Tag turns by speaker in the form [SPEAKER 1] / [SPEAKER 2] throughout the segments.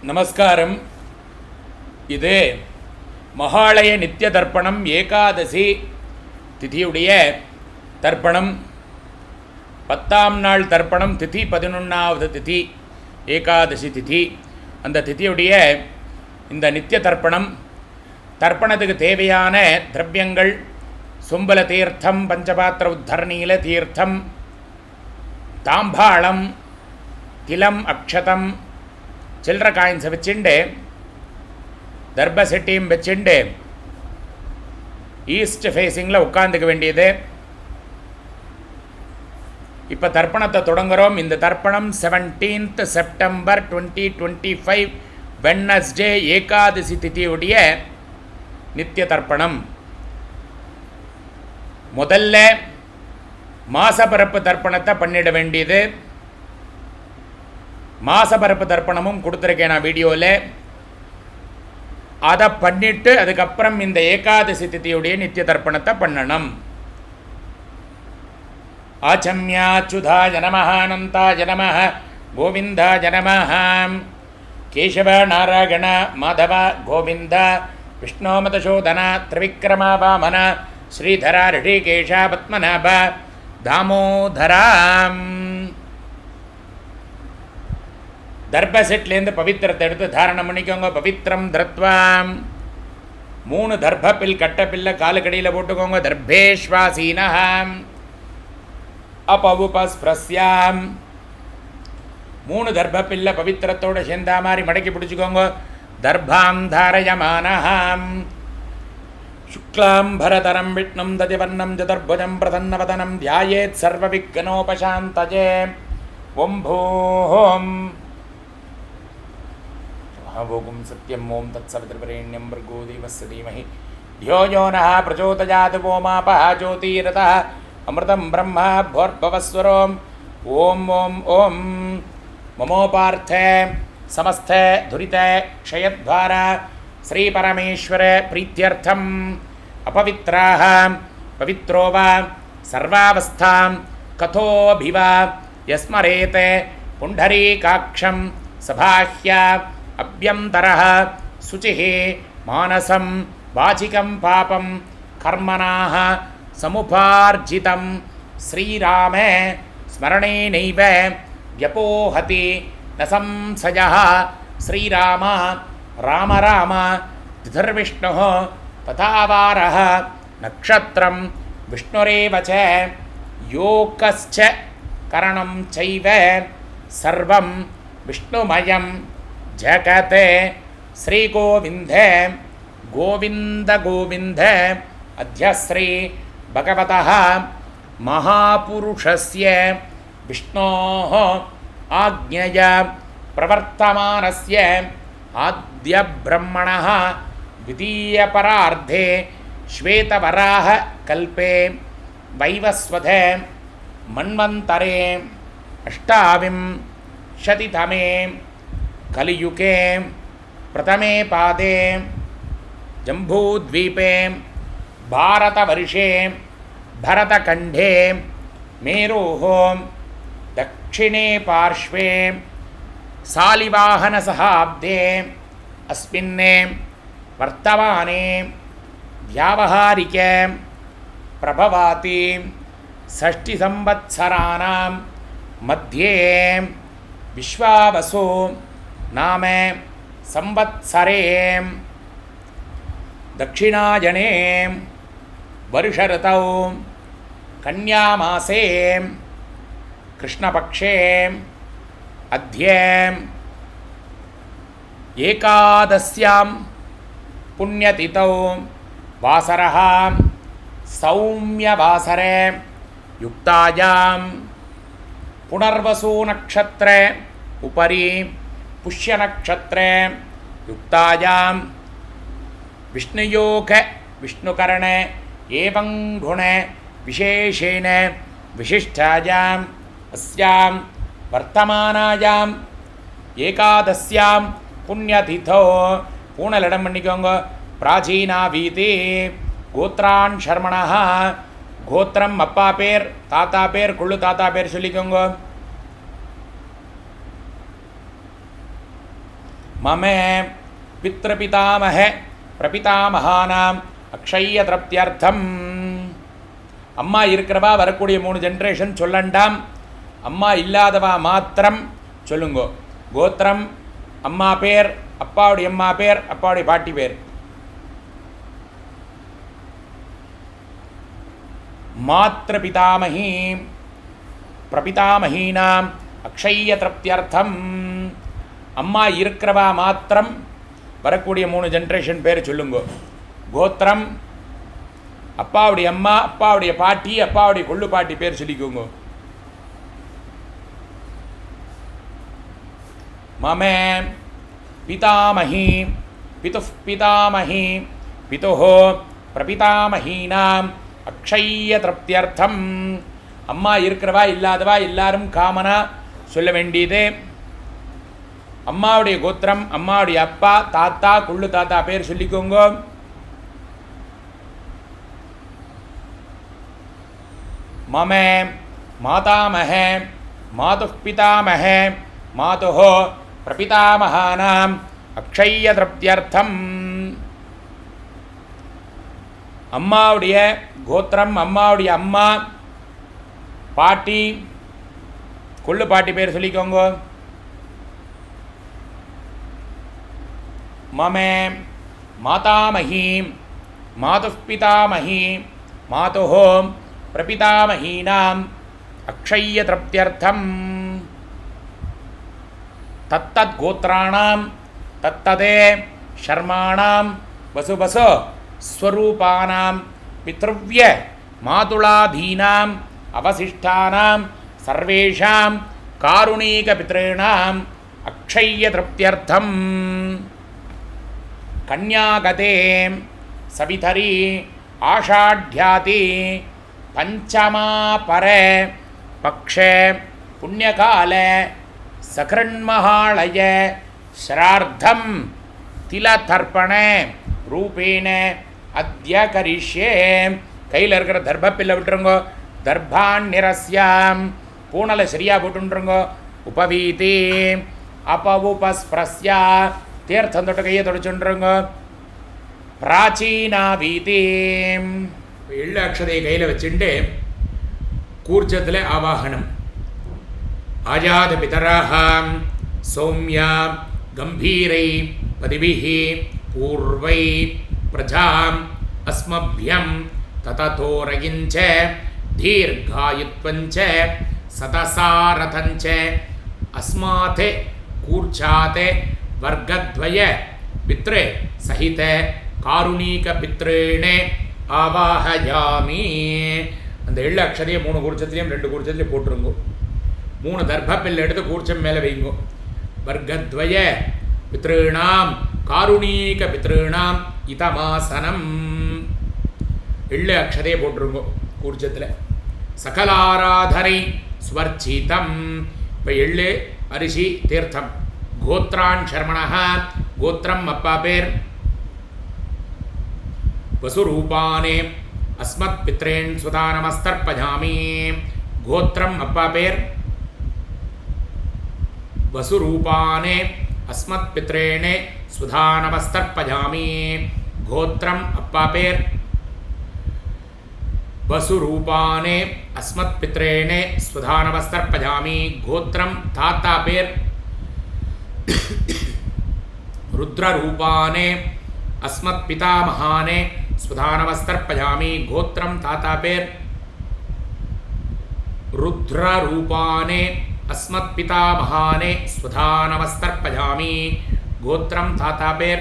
[SPEAKER 1] நமஸ்காரம். இது மகாலய நித்திய தர்ப்பணம் ஏகாதசி திதியுடைய தர்ப்பணம். 10ஆம் நாள் தர்ப்பணம். திதி 11வது திதி, ஏகாதசி திதி. அந்த திதியுடைய இந்த நித்திய தர்ப்பணம். தர்ப்பணத்துக்கு தேவையான திரவியங்கள்: சும்பல தீர்த்தம், பஞ்சபாத்திர உத்தரணீல தீர்த்தம், தாம்பாளம், திலம், அக்ஷதம், சில்லற காயின்ஸை வச்சுண்டு, தர்ப செட்டியும் வச்சுண்டு ஈஸ்ட் ஃபேஸிங்கில் உட்காந்துக்க வேண்டியது. இப்போ தர்ப்பணத்தை தொடங்குகிறோம். இந்த தர்ப்பணம் 17th செப்டம்பர் 2025 வெட்னஸ்டே ஏகாதசி திதியுடைய நித்திய தர்ப்பணம். முதல்ல மாசப்பரப்பு தர்ப்பணத்தை பண்ணிட வேண்டியது. மாசப்பரப்பு தர்ப்பணமும் கொடுத்துருக்கேன் நான் வீடியோவில். அதை பண்ணிட்டு அதுக்கப்புறம் இந்த ஏகாதசி நித்திய தர்ப்பணத்தை பண்ணணும். ஆச்சம்யாச்சுதாய நமஹ, அனந்தாய நமஹ, கோவிந்தாய நமஹ. கேசவ நாராயண மாதவ கோவிந்த, விஷ்ணு மதசோதன திரிவிக்ரம வாமன, ஸ்ரீதர ரிஷிகேஷ பத்மநாப தாமோதராம். தர்ப செட்லேருந்து பவித்திரத்தை எடுத்து தாரணம் பண்ணிக்கோங்க. பவித்திரம் தர்த்வாம். 3 தர்ப பில் கட்ட பில்லை காலுக்கடியில் போட்டுக்கோங்க. தர்பேஸ்வாசீனம் அபவுபஸ்பிரஸ்யாம். 3 தர்ப பில்லை பவித்திரத்தோடு சேர்ந்தா மாதிரி மடக்கி பிடிச்சிக்கோங்க. தர்பாம் தாரயமானஹாம். சுக்லாம் பரதரம் விஷ்ணும் ததிவர்ணம் சதுர்புஜம் பிரசன்னவதனம் தியாயேத் சர்வ விக்னோபசாந்தஜே. ஓம் பூம் भोगुं सत्यं ओं तत्सवितुर्वरेण्यं भर्गो देवस्य धीमहि धियो यो नः प्रचोदयात्. ओमापः ज्योतिरतः अमृतं ब्रह्म भोर्भवस्वरोम्. ओम ओम ओम ममोपार्थे समस्ते धुरिते क्षयद्वार श्री परमेश्वर प्रीत्यर्थम् अपवित्राः पवित्रो वा सर्वावस्थां कथोऽभिवा यस्मरेते पुण्डरीकाक्षं सभाह्य अभ्यंतरः शुचिः मानसं वाचिकं पापं कर्मणाः समुपार्जितं श्रीरामे स्मरणेनैव व्यपोहति न संशयः. श्रीराम राम राम तिथिर्विष्णुः तथावारः नक्षत्रं विष्णुरेव च योगश्च करणं चैव सर्वं विष्णुमयं जगते. श्री गोविंदे गोविंद गोविंद अद्य श्री भगवतः महापुरुषस्य विष्णोः आज्ञया प्रवर्तमानस्य आद्य ब्रह्मणः द्वितीयपरार्धे श्वेतवराह कल्पे वैवस्वते मन्वन्तरे अष्टाविंशतितमे कलियुगे प्रथमे पादे जम्बूद्वीपे भारतवर्षे भरतखण्डे मेरोः दक्षिणे पार्श्वे शालिवाहनसहाब्दे अस्मिन् वर्तमाने व्यावहारिके प्रभवाति षष्टिसंवत्सराणां मध्ये विश्वावसु नाम संवत्सरे दक्षिणायने वर्षऋतौ कन्यामासे कृष्णपक्षे अद्य एकादश्यां पुण्यतिथौ वासरः सौम्यवासरे युक्तायां पुनर्वसु नक्षत्रे उपरि पुष्यनक्षत्रे युक्तायां विष्णुयोग विष्णुकरण एवं गुण विशेषेण विशिष्टायाम् अस्यां वर्तमानायाम् एकादश्यां पुण्यतिथौ पूर्णलडं பண்ணிக்கோங்க. प्राचीना वीति गोत्रान् शर्मणः. गोत्रम அப்பா பேர், தாத்தா பேர், குள்ளு தாத்தா பேர் சொல்லிக்கோங்க. मम पितृपितामह प्रपितामहानाम अक्षय्य तृप्त्यर्थम. அம்மா இருக்கிறவா வரக்கூடிய 3 ஜென்ரேஷன் சொல்லண்டாம், அம்மா இல்லாதவா மாத்திரம் சொல்லுங்கோ. கோத்திரம், அம்மா பேர், அப்பாவுடைய அம்மா பேர், அப்பாவுடைய பாட்டி பேர். மாத்திர பிதாமகி பிரபிதாமகீனாம் அக்ஷய்ய திருப்தியர்த்தம். அம்மா இருக்கிறவா மாத்திரம் வரக்கூடிய 3 ஜென்ரேஷன் பேர் சொல்லுங்கோ. கோத்திரம், அப்பாவுடைய அம்மா, அப்பாவுடைய பாட்டி, அப்பாவுடைய கொள்ளு பாட்டி பேர் சொல்லிக்கோங்க. மம பிதாமகி பிதுஃப் பிதாமகி பிதுஹ பிரபிதாமகீனாம் அக்ஷய்ய திருப்தியர்த்தம். அம்மா இருக்கிறவா இல்லாதவா எல்லாரும் காமனா சொல்ல வேண்டியது அம்மாவுடைய கோத்திரம், அம்மாவுடைய அப்பா, தாத்தா, கொள்ளு தாத்தா பேர் சொல்லிக்கோங்க. मम मातामह मातुः पितामह मातुः प्रपितामहानाम् अक्षय्य तृप्त्यर्थम. அம்மாவுடைய கோத்திரம், அம்மாவுடைய அம்மா, பாட்டி, கொள்ளு பாட்டி பேர் சொல்லிக்கோங்க. மம மாதாமஹி மாதுः पितामही मातुः प्रपितामहीनाम् अक्षय्य तृप्त्यर्थम. तत्तद् गोत्राणां तत्तदे शर्माणां वसुवसु स्वरूपानां पितृव्य मातुलादीनाम् अवशिष्टानां सर्वेषां कारुणिकपितॄणाम् अक्षय्य तृप्त्यर्थम. कन्यागते सवितरी आषाढ्याति पंचमा पर पक्षे पुण्यकाल सकृन्महालय श्राद्धम तिलतर्पण रूपेण अद्य करिष्ये. கையில் இருக்கிற தர்பப்பில்லை விட்டுருங்கோ. தர்பாண்ணிரஸ்யாம் பூனலை சரியா போட்டுருங்கோ. உபவீதி அபவுபஸ்பிரஸ்யா தீர்த்தம் தொட்டு கையை தொடச்சுருங்கோ. பிராச்சீனா வீதி எள்ளு அக்ஷதையை கையில் வச்சுட்டு கூர்ச்சத்தில் ஆவாகனம். ஆஜாத பிதராஹாம் சௌமியா கம்பீரை பதிபிஹி பூர்வை பிரஜாம் அஸ்மபியம் தததோரகிஞ்ச தீர்காயுத்வஞ்ச சதசாரதஞ்ச அஸ்மாத் கூர்ச்சாத் வர்க்கத்வய பித்ரு சகித காருணீக பித்ருணே ஆவாஹயாமி. அந்த எள்ளு அக்ஷதையை 3 கூர்ச்சத்துலேயும் 2 கூர்ச்சத்துலேயும் போட்டுருங்கோ. 3 தர்பப்பில் எடுத்து கூர்ச்சம் மேலே வைங்கோ. வர்க்கத்வய பித்ருணாம் காருணீக பித்ருணாம் இதமாசனம். எள்ளு அக்ஷதையை போட்டுருங்கோ கூர்ச்சத்தில். சகலாராதரை ஸ்வர்ச்சிதம். இப்போ எள்ளு அரிசி தீர்த்தம். கோத்ரான் சர்மணா கோத்திரம் அப்பா பேர். वसुरूपाने अस्मत् पित्रेन् सुधा नमस्तर्पयामि. गोत्रम अप्पा पेर. वसुरूपाने अस्मत् पित्रेणे सुधा नमस्तर्पयामि. गोत्रम अप्पा पेर. वसुरूपाने अस्मत् पित्रेणे सुधा नमस्तर्पयामि. गोत्रम ताता पेर. रुद्ररूपाने अस्मत् पितामहाने स्वधानमस्तर्पयामि. गोत्रम ताता पेर. रुद्ररूपाने अस्मत् पितामहाने स्वधानमस्तर्पयामि. गोत्रम ताता पेर.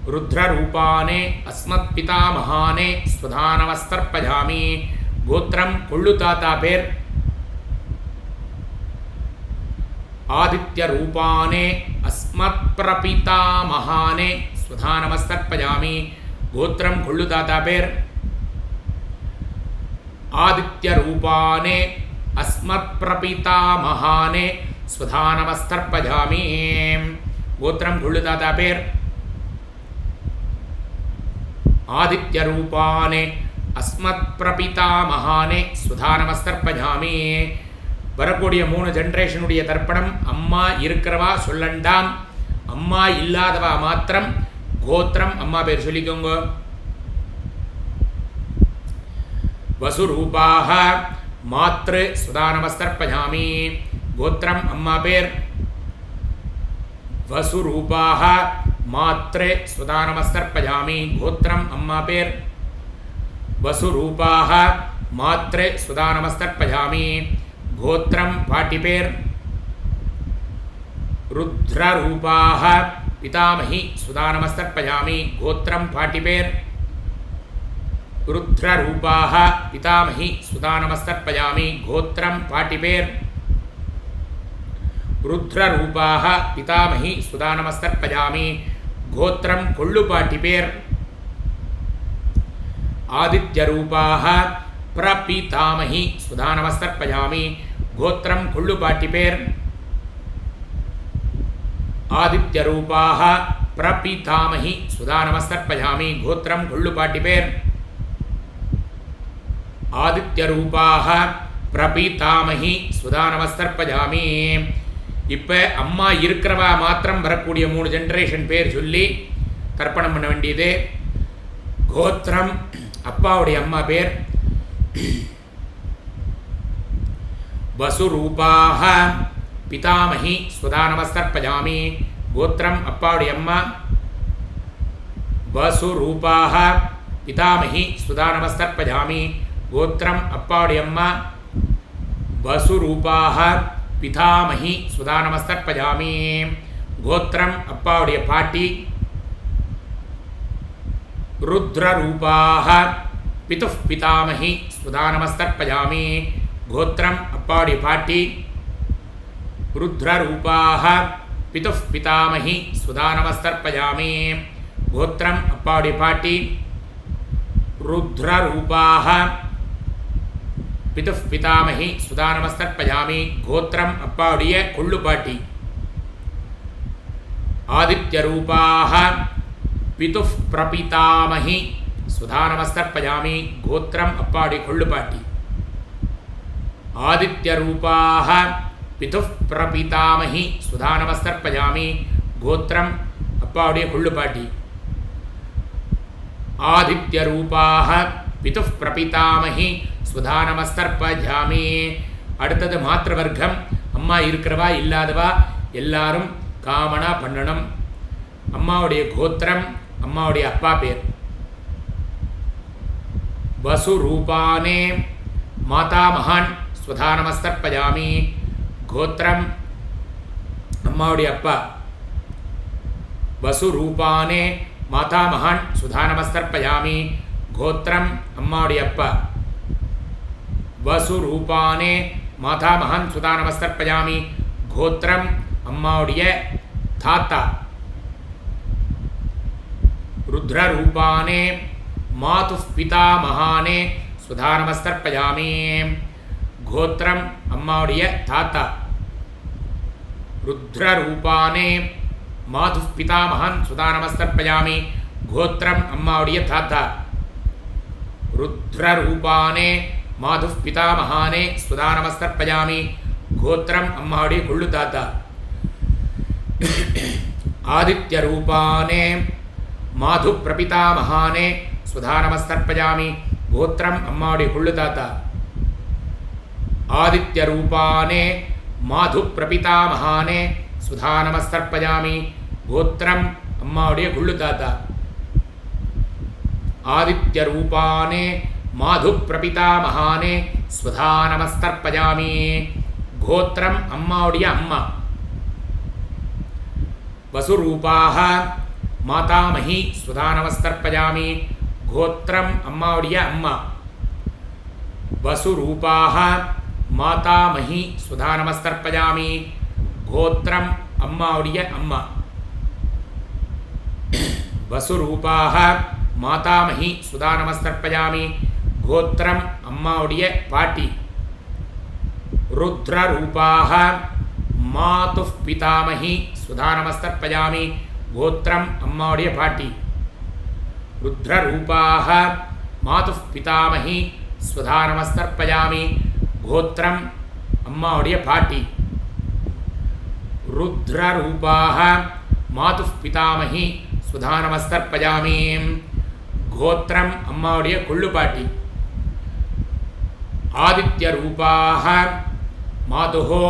[SPEAKER 1] रुद्ररूपाने अस्मत् पितामहाने स्वधानमस्तर्पयामि. गोत्रम कोल्लु ताता पेर. आदित्य रूपाने अस्मत् प्रपितामहाने स्वधा नमस्तर्पयामि. गोत्रम कोल्लु ताता पेर. आदित्य रूपाने अस्मत् प्रपितामहाने स्वधा नमस्तर्पयामि. गोत्रम कोल्लु ताता पेर. आदित्य रूपाने अस्मत् प्रपितामहाने स्वधा नमस्तर्पयामि. வரக்கூடிய 3 ஜென்ரேஷனுடைய தர்ப்பணம் அம்மா இருக்கிறவா சொல்லண்டாம், அம்மா இல்லாதவா மாத்திரம் கோத்திரம் அம்மா பேர் சொல்லிக்கோங்க. வசுரூபாக மாத்ரு சுதானமஸ்தர்ப்பயாமி, கோத்திரம் அம்மா பேர். வசுரூபாக மாத்ரு சுதானமஸ்தர்ப்பயாமி, கோத்திரம் அம்மா பேர். வசுரூபாக மாத்ரு சுதானமஸ்தர்ப்பயாமி, கோத்திரம் பாட்டி பேர். ருத்ரரூபாக பிதாமகி சுதானமஸ்தர்ப்பயாமி, கோத்திரம் பாட்டி பேர். ருத்ரரூபாக பிதாமகி சுதானமஸ்தர்ப்பயாமி, கோத்திரம் பாட்டி பேர். ருத்ரரூபாக பிதாமகி சுதானமஸ்தர்ப்பயாமி, கோத்திரம் கொள்ளுபாட்டி பேர். ஆதித்யரூபாக பிரபிதாமகி சுதானமஸ்தர்ப்பயாமி, கோத்திரம் கொள்ளுபாட்டி பேர். ஆதித்யரூபாக பிரபிதாமகி சுதானமஸ்தர்ப்பயாமி, கோத்திரம் கொள்ளுபாட்டி பேர். ஆதித்யரூபாக பிரபிதாமகி சுதானமஸ்தர்ப்பயாமி. இப்போ அம்மா இருக்கிறவா மாத்திரம் வரக்கூடிய 3 ஜென்ரேஷன் பேர் சொல்லி தர்ப்பணம் பண்ண வேண்டியது. கோத்திரம் அப்பாவுடைய அம்மா பேர். வசுரூபாக பிதாமகி சுதானமஸ்தர்ப்பயாமி, கோத்திரம் அப்பாவுடைய அம்மா. வசுரூபாக பிதாமகி சுதானமஸ்தர்ப்பயாமி, கோத்திரம் அப்பாவுடைய அம்மா. வசுரூபாக பிதாமகி சுதானமஸ்தர்ப்பயாமி, கோத்திரம் அப்பாவுடைய பாட்டி. ருத்ரரூபாக பிதுஃப் பிதாமகி சுதானமஸ்தர்ப்பயாமி, கோத்திரம் அப்பாவுடைய பாட்டி. ருத்ரரூபாக பிதுஃப் பிதாமகி சுதானமஸ்தர்ப்பயாமி, கோத்திரம் அப்பாவுடைய பாட்டி. ருத்ரரூபாக பிதுஃப் பிதாமகி சுதானமஸ்தர்ப்பயாமி, கோத்திரம் அப்பாவுடைய கொள்ளுப்பாட்டி. ஆதித்யரூபாக பிதுஃப் பிரபிதாமகி சுதானமஸ்தர்ப்பயாமி, கோத்திரம் அப்பாவுடைய கொள்ளுப்பாட்டி. ஆதித்யரூபாக பிதுஃப் பிரபிதாமகி சுதானமஸ்தர்ப்பயாமி, கோத்திரம் அப்பாவுடைய கொள்ளுப்பாட்டி. ஆதித்யரூபாக பிதுஃப் பிரபிதாமகி சுதானமஸ்தர்ப்பயாமி. அடுத்தது மாத்திருவர்க்கம். அம்மா இருக்கிறவா இல்லாதவா எல்லாரும் காமனா பண்ணணும். அம்மாவுடைய கோத்திரம் அம்மாவுடைய அப்பா பேர். வசுரூபானே மாதாமகான் சுதானமஸ்தர்ப்பயாமி, கோத்திரம் அம்மாவுடைய அப்பா. வசுரூபானே மாதாமகான் சுதானமஸ்தர்ப்பயாமி, கோத்திரம் அம்மாவுடைய அப்பா. வசுரூபானே மாதாமகான் சுதானமஸ்தர்ப்பயாமி, கோத்திரம் அம்மாவுடைய தாத்தா. ருத்ரரூபானே மாதுஃப் பிதாமகானே சுதானமஸ்தர்ப்பயாமி, கோத்திரம் அம்மாவுடைய தாத்தா. ருத்ரரூபானே மாதுஃப் பிதாமகான் சுதானமஸ்தர்ப்பயாமி, கோத்திரம் அம்மாவுடைய தாத்தா. ருத்ரரூபானே மாதுஃப் பிதாமகானே சுதானமஸ்தர்ப்பயாமி, கோத்திரம் அம்மாவுடைய கொள்ளு தாத்தா. ஆதித்யரூபானே மாது பிரபிதாமகானே சுதானமஸ்தர்ப்பயாமி, கோத்திரம் அம்மாவுடைய கொள்ளு தாத்தா. ஆதித்யரூபானே மாது பிரபிதாமகானே சுதானமஸ்தர்ப்பயாமி, கோத்திரம் அம்மாவுடைய கொள்ளு தாத்தா. ஆதித்யரூபானே மாது பிரபிதாமகானே சுதானமஸ்தர்ப்பயாமி, கோத்திரம் அம்மாவுடைய அம்மா. வசுரூபாக மாதாமகி சுதானமஸ்தர்ப்பயாமி, கோத்திரம் அம்மாவுடைய அம்மா. வசுரூபாக மாதாமகி சுதானமஸ்தர்ப்பயாமி, கோத்திரம் அம்மாவுடைய அம்மா. வசுரூபாக மாதாமகி சுதானமஸ்தர்ப்பயாமி, கோத்திரம் அம்மாவுடைய பாட்டி. ருத்ரரூபாக மாதுஃப் பிதாமகி சுதானமஸ்தர்ப்பயாமி, கோத்திரம் அம்மாவுடைய பாட்டி. ருத்ரரூபாக மாதுஃப் பிதாமகி சுதானமஸ்தர்ப்பயாமி, கோத்திரம் அம்மாவுடைய பாட்டி. ருத்ரரூபாக மாது பிதாமகி சுதா நமஸ்தர்ப்பயாமி. கோத்திரம் அம்மாவுடைய கொள்ளு பாட்டி. ஆதித்ய ரூபாக மாதுஹோ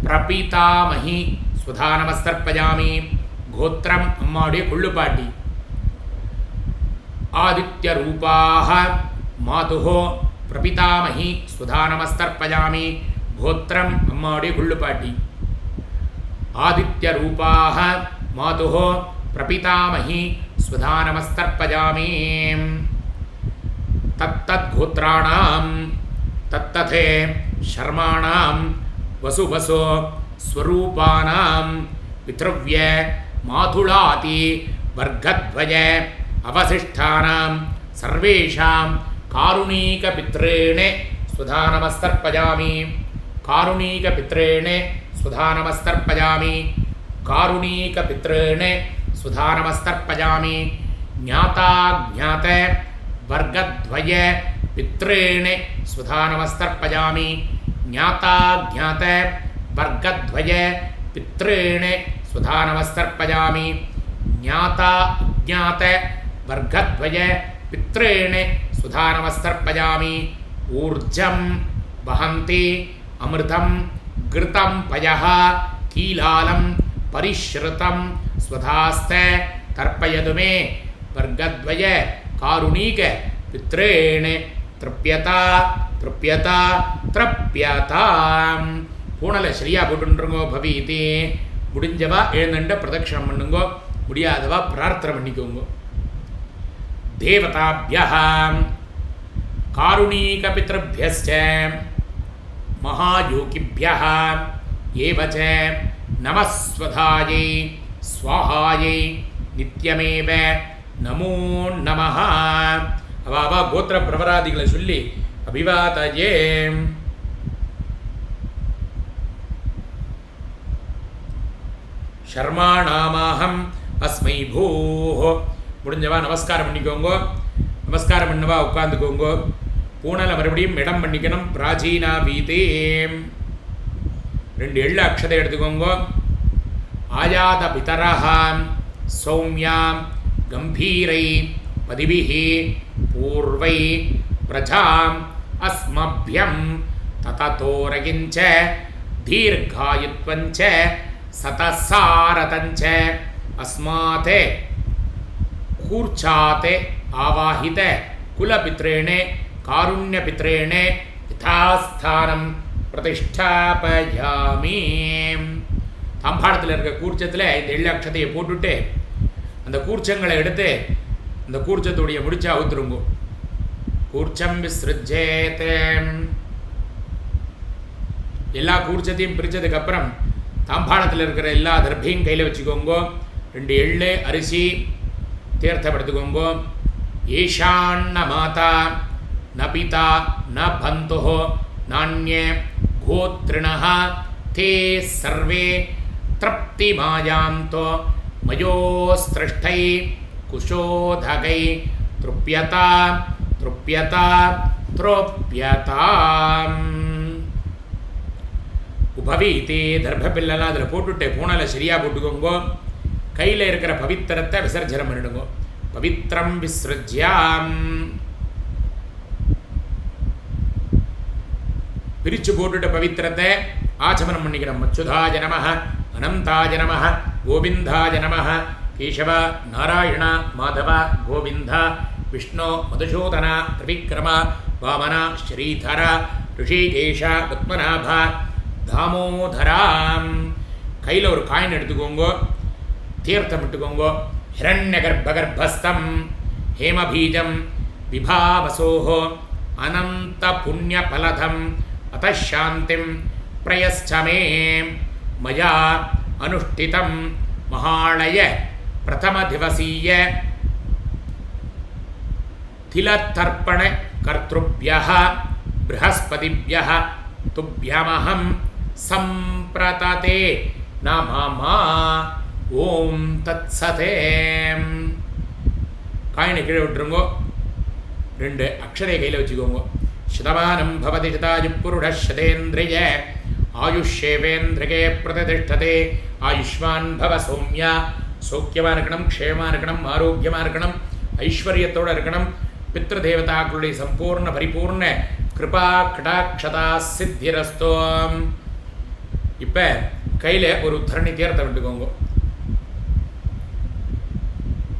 [SPEAKER 1] பிரபீதாமகி சுதா நமஸ்தர்ப்பயாமி. கோத்திரம் அம்மாவுடைய கொள்ளு பாட்டி. ஆதித்ய ரூபாக மாதுஹோ பிரபிதாமகி சுதா நமஸ்தர்ப்பயாமி. கோத்திரம் அம்மாவுடைய கொள்ளு பாட்டி. ஆதித்ய ரூபாக மாதுஹோ பிரபிதாமகி சுதா நமஸ்தர்ப்பயாமி. தத்தத் கோத்ராணாம் தத்ததே சர்மாணாம் வசுவசோ ஸ்வரூபானாம் பித்ருவ்ய மாதுளாதி வர்க்கத்வய அவசிஷ்டானாம் சர்வேஷாம் காருணீக பித்ரேணே சுதா நமஸ்தர்ப்பயாமி. காருணீக பித்ரேணே சுதா நமஸ்தர்ப்பயாமி. காருணீக பித்ரேணே சுதா நமஸ்தர்ப்பயாமி. ஞாதா ஞாத வர்க்கத்வய பித்ரேணே சுதா நமஸ்தர்ப்பயாமி. ஞாதா ஞாத வர்க்கத்வய பித்ரேணே சுதா நமஸ்தர்ப்பயாமி. ஞாதா ஞாத வர்க்கத்வய பித்ரேணே சுதா நமஸ்தர்ப்பயாமி. ஊர்ஜம் வஹந்தி அமிர்தம் கிருதம் பயः கீலாலம் பரிஷ்ருதம் ஸ்வதாஸ்த தர்ப்பயது மே வர்க்கத்வய காருணீக பித்ரேணே த்ருப்யதா த்ருப்யதா த்ரப்யதா. பூனலை சரியா போட்டுருங்கோ. பவீதி முடிஞ்சவா எழுந்துட்ட பிரதட்சணம் பண்ணுங்கோ, முடியாதவா பிரார்த்தனை பண்ணிக்கோங்க. தேவதாபியः காருணீக பித்ருभ्यश्च மகாயோகிभ्यः ஏவச்ச நமஸ்வதாயை ஸ்வாஹாயை நித்யமேவ நமோ நமः. அவா கோத்திர பிரவராதிகளை சொல்லி அபிவாதயே. ஷர்மாணாமாஹம் அஸ்மை பூஹோ. முடிஞ்சவா நமஸ்காரம் பண்ணிக்கோங்க. நமஸ்காரம் பண்ணவா உட்காந்துக்கோங்க. பூனலை மறுபடியும் இடம் பண்ணிக்கணும். பிராச்சீனா வீதே 2 எள்ளு அக்ஷதை எடுத்துக்கோங்க. ஆயாத பிதரஹாம் சௌமியாம் கம்பீரை பதிபிஹி பூர்வை பிரஜாம் அஸ்மப்யம் தததோரகிஞ்ச தீர்காயுத்வஞ்ச சதசாரதஞ்ச அஸ்மாதே கூர்ச்சாதே ஆவாஹித குலபித்ரேணே காருண்யபித்ரேணே யதாஸ்தானம் பிரதிஷ்டாபயாமி. தாம்பாளத்தில் இருக்க கூர்ச்சத்தில் இந்த எள்ளு அக்ஷதையை போட்டுட்டு அந்த கூர்ச்சங்களை எடுத்து அந்த கூர்ச்சத்துடைய முடிச்சா அவுத்துருங்கோ. கூர்ச்சம் விஸ்ருஜேத். எல்லா கூர்ச்சத்தையும் பிரித்ததுக்கப்புறம் தாம்பாளத்தில் இருக்கிற எல்லா தர்பையும் கையில் வச்சுக்கோங்கோ. 2 எள்ளு அரிசி தீர்த்தப்படுத்துக்கோங்கோ. ஏஷான்ன மாதா ந பிதா ந பந்துஹோ நான்யே கோத்ரிணः தே சர்வே த்ரப்தி மாயாந்தோ மயோஸ்திருஷ்டை குஷோதகை த்ருப்யதா த்ருப்யதா த்ரோப்யதா. உபவீதி தர்ப பில்லெல்லாம் அதில் போட்டுட்டு பூனலை சரியாக போட்டுக்கோங்கோ. கையில் இருக்கிற பவித்திரத்தை விசர்ஜனம் பண்ணிடுங்கோ. பவித்ரம் விஸ்ருஜ்யாம். பிரித்து போட்டுட்ட பவித்திரத்தை ஆச்சமனம் பண்ணிக்கணும். அச்சுதாய நமः அனந்தாய நமः கோவிந்தாய நமः கேசவ நாராயண மாதவ கோவிந்த விஷ்ணு மதுசூதன திரிவிக்ரம வாமன ஸ்ரீதர ரிஷிகேஷ பத்மநாப தாமோதராம். கையில் ஒரு காயின் எடுத்துக்கோங்கோ. தீர்த்தம் விட்டுக்கோங்கோ. ஹிரண்ய கர்ப்பகர்ப்பஸ்தம் ஹேமபீஜம் விபாவசோஹோ அனந்த புண்ணிய பலதம் அதாந்திம் பிரயஸ்சமே மயா அனுஷ்டிதம் மகாளய பிரதம திவசீய திலத்தர்ப்பண கர்த்ருப்யः ப்ரஹஸ்பதிப்யः துப்யமஹம் சம்பிரததே நமமா. ஓம் தத்சதே. காயினை கீழே விட்டுருங்கோ. 2 அக்ஷரை கையில் வச்சுக்கோங்க. சதமானம் பவதி சதாயு புருஷ சதேந்திரிய ஆயுஷ்யேவேந்திரகே பிரதிஷ்டதே ஆயுஷ்மான் பவ சௌமியா. சௌக்கியமாக இருக்கணும், க்ஷேமாக இருக்கணும், ஆரோக்கியமாக இருக்கணும், ஐஸ்வர்யத்தோடு இருக்கணும். பித்ரு தேவதாக்களுடைய சம்பூர்ண பரிபூர்ண கிருபா கடாட்சதா சித்திரஸ்தோம். இப்போ கையில் ஒரு உத்தரணி தீர்த்த விட்டுக்கோங்க.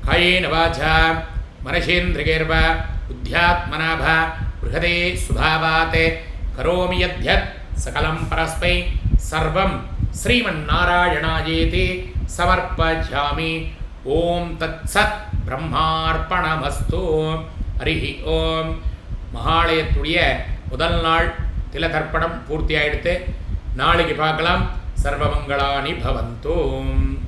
[SPEAKER 1] காயேன வாசா மனசேந்திரிகேர்வா புத்தியாத்மனாபா ப்ருஹதே சுபாவாத் கரோமி யத்யத் சகலம் பரஸ்மை சர்வம் ஸ்ரீமன்னாராயணாயேதி சமர்ப்பயாமி. ஓம் தத் சத் பிரம்மார்ப்பணமஸ்து. ஹரிஹி ஓம். மகாலயத்துடைய முதல் நாள் திலதர்ப்பணம் பூர்த்தி ஆயிடுத்து. நாளைக்கு பார்க்கலாம். சர்வமங்களானி பவந்தோம்.